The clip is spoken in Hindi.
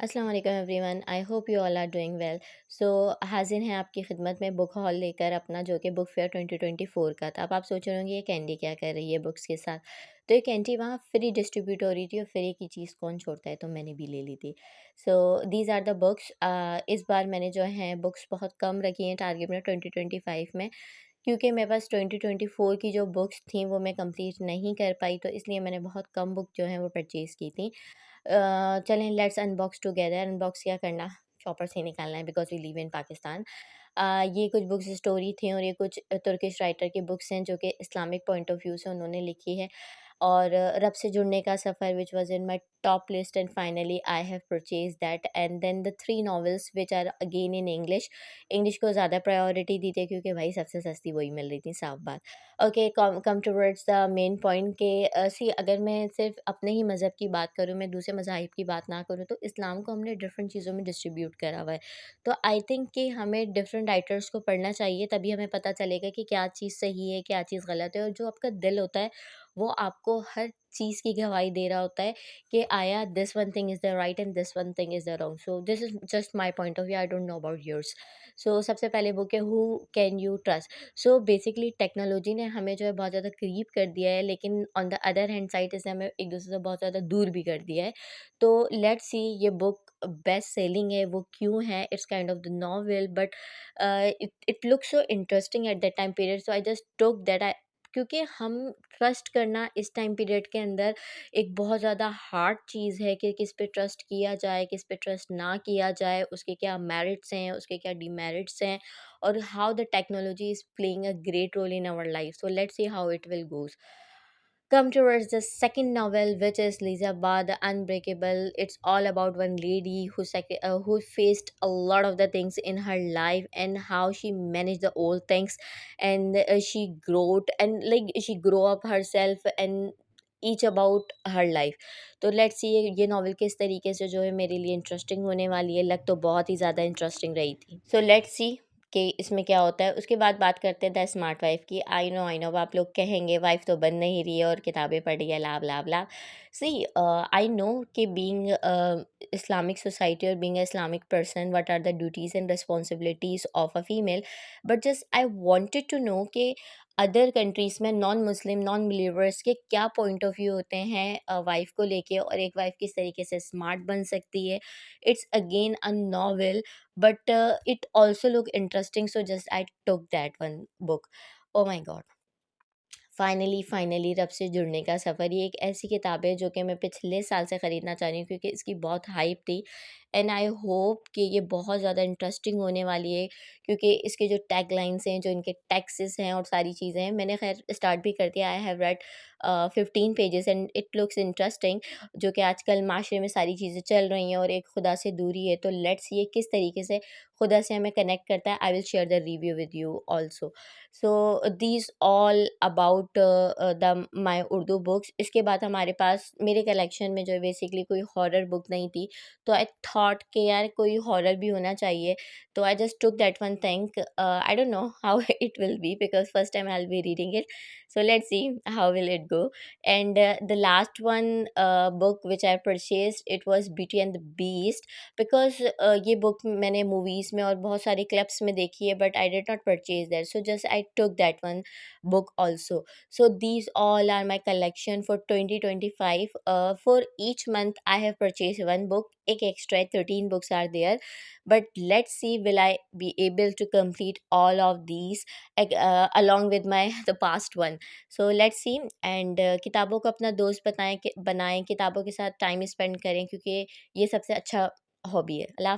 अस्सलाम वालेकुम everyone, I hope you all are doing well. So हाजिर हैं आपकी खिदमत में बुक हॉल लेकर अपना, जो कि बुक फेयर 2024 का था। अब आप सोच रहे होंगे ये कैंडी क्या कर रही है बुक्स के साथ। तो ये कैंडी वहाँ फ्री डिस्ट्रीब्यूट हो रही थी और फ्री की चीज़ कौन छोड़ता है, तो मैंने भी ले ली थी। So these are the books. इस बार मैंने जो है बुक्स बहुत कम रखी हैं टारगेट में 2025 में, क्योंकि मेरे पास 2024 की जो बुक्स थी वो मैं कंप्लीट नहीं कर पाई, तो इसलिए मैंने बहुत कम बुक जो है वो परचेज़ की थी। चलें लेट्स अनबॉक्स टुगेदर। अनबॉक्स क्या करना, शॉपर से ही निकालना है, because we live in Pakistan. ये कुछ बुक्स स्टोरी थी और ये कुछ तुर्किश राइटर की बुक्स हैं जो कि इस्लामिक पॉइंट ऑफ व्यू से उन्होंने लिखी है। और रब से जुड़ने का सफ़र which was in my top list, and finally I have purchase that. And then the 3 novels which are again in English. English को ज़्यादा प्रायोरिटी दी थी क्योंकि भाई सबसे सस्ती वही मिल रही थी, साफ बात। Okay, come towards the main point के सी, अगर मैं सिर्फ अपने ही मज़हब की बात करूँ, मैं दूसरे मज़ाहिब की बात ना करूँ, तो इस्लाम को हमने डिफरेंट चीज़ों में डिस्ट्रीब्यूट करा हुआ है। तो आई थिंक कि हमें डिफरेंट राइटर्स को पढ़ना चाहिए, तभी हमें पता चलेगा कि क्या चीज़ सही है, क्या चीज़ गलत है। और जो आपका दिल होता है वो आपको हर चीज़ की गवाही दे रहा होता है कि आया this one thing is the right and this one thing is the wrong. So this is just my point of view, I don't know about yours. So सबसे पहले बुक है who can you trust. So basically technology ने हमें जो है बहुत ज़्यादा करीब कर दिया है, लेकिन on the other hand side इसने हमें एक दूसरे से बहुत ज़्यादा दूर भी कर दिया है। तो लेट्स सी, ये बुक बेस्ट सेलिंग है वो क्यों है? It's kind of the novel, but it looks so interesting at that time period, so I just took that. I क्योंकि हम ट्रस्ट करना इस टाइम पीरियड के अंदर एक बहुत ज़्यादा हार्ड चीज़ है कि किस पे ट्रस्ट किया जाए, किस पे ट्रस्ट ना किया जाए, उसके क्या मेरिट्स हैं, उसके क्या डिमेरिट्स हैं, or how the technology is playing a great role in our life. So let's see how it will goes. Come towards the second novel, which is Lisa Ba, The Unbreakable. It's all about one lady who faced a lot of the things in her life and how she managed the old things, and she growed and like she grow up herself and each about her life. तो लेट्स सी ये नॉवल किस तरीके से जो है मेरे लिए इंटरेस्टिंग होने वाली है। लग तो बहुत ही ज़्यादा इंटरेस्टिंग रही थी। सो लेट्स सी कि इसमें क्या होता है। उसके बाद बात करते हैं द स्मार्ट वाइफ की। आई नो आप लोग कहेंगे वाइफ तो बन नहीं रही है और किताबें पढ़ रही है, लाभ लाभ लाभ। सी, आई नो कि बीइंग इस्लामिक सोसाइटी और being a Islamic person, what are the duties and responsibilities of a female. But just I wanted to know कि अदर कंट्रीज़ में नॉन मुस्लिम, नॉन बिलीवर्स के क्या पॉइंट ऑफ व्यू होते हैं वाइफ़ को लेके, और एक वाइफ़ किस तरीके से स्मार्ट बन सकती है। It's again a novel, but it also look interesting, so just I took that one book. Oh my god, finally रब से जुड़ने का सफ़र। ये एक ऐसी किताब है जो कि मैं पिछले साल से ख़रीदना चाह रही हूँ क्योंकि इसकी बहुत हाइप थी, एंड आई होप कि ये बहुत ज़्यादा इंटरेस्टिंग होने वाली है, क्योंकि इसके जो टैग लाइन्स हैं, जो इनके टैक्सेस हैं और सारी चीज़ें हैं, मैंने खैर स्टार्ट भी कर दिया। I have read 15 pages and it looks interesting. जो कि आजकल माशरे में सारी चीज़ें चल रही हैं और एक खुदा से दूरी है, तो लेट्स ये किस तरीके से खुदा से हमें कनेक्ट करता है। I will share the review with you also. So these all about the my Urdu books. इसके बाद हमारे पास मेरे कलेक्शन में जो है बेसिकली कोई हॉरर बुक नहीं थी, तो आई थॉट कि यार कोई हॉरर भी होना चाहिए, तो आई just took that one thing. I don't know how it will be because first time I will be reading it, so let's see how will it go. And the last one book which I purchased, it was Beauty and the Beast, because ये book मैंने movies में और बहुत सारे clips में देखी है, but I did not purchase that, so just I took that one book also. So these all are my collection for 2025. For each month I have purchased one book, एक extra 13 books are there, but let's see will I be able to complete all of these along with my the past one. So let's see. And किताबों को अपना दोस्त बताएं कि बनाएं, किताबों के साथ टाइम स्पेंड करें, क्योंकि ये सबसे अच्छा हॉबी है। अल्लाह